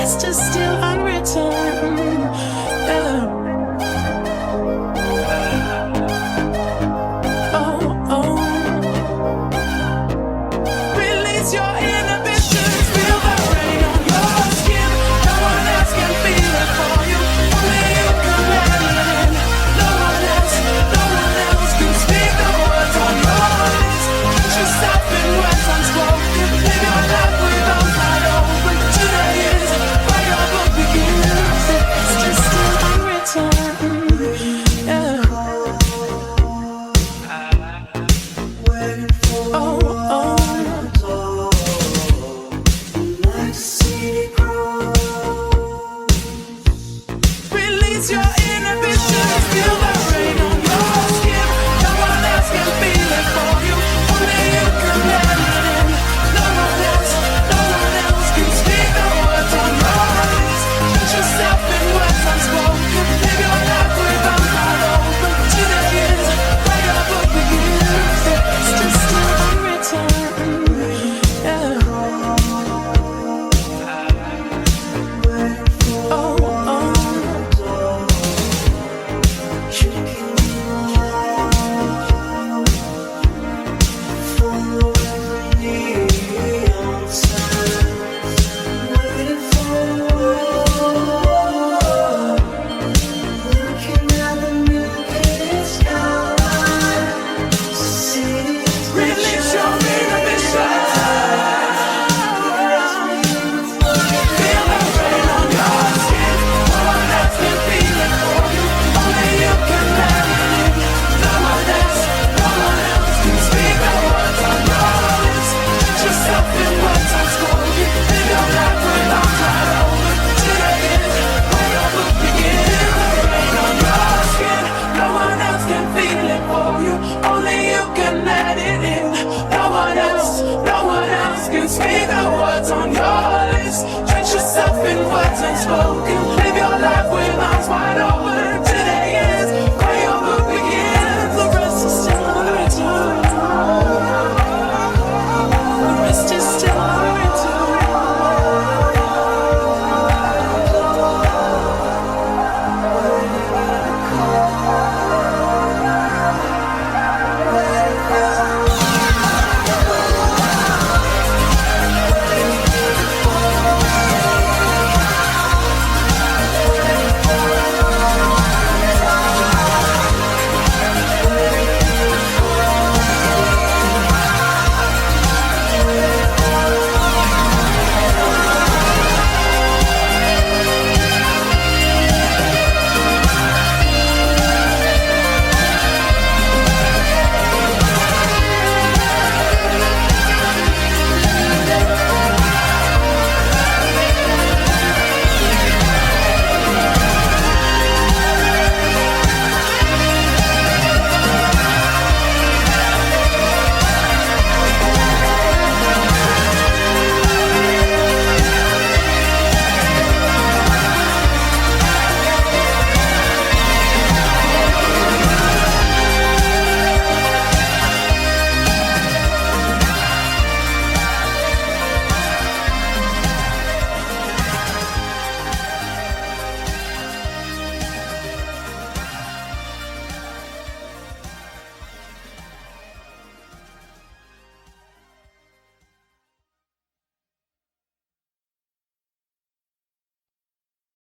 It's just still unwritten. Yeah. Oh, oh. Release your inhibitions. Feel the rain on your skin. No one else can feel it for you. Only you can let it in. No one else can speak the words on your lips. Put yourself in words unspoken. Live your life with arms wide open. Today is where your book begins. It's just still unwritten. Yeah. Oh, oh. Release your inhibitions. Feel the rain on your skin. No one else can feel it for you. Only you can let it in. No one else can speak the words on your lips. Put yourself in words unspoken. Live your life with arms wide open. Today is where your book begins. It's just still unwritten. Yeah. Oh, oh. Release your inhibitions. Feel the rain on your skin. No one else can feel it for you. Only you can let it in. No one else can speak the words on your lips. Put yourself in words unspoken. Live your life with arms wide open. Today is where your book begins. The rain on your skin. No one else can feel it for you. Only you can let it in. No one else can speak the words on your lips. Drench yourself in words unspoken. Live your life with arms wide open.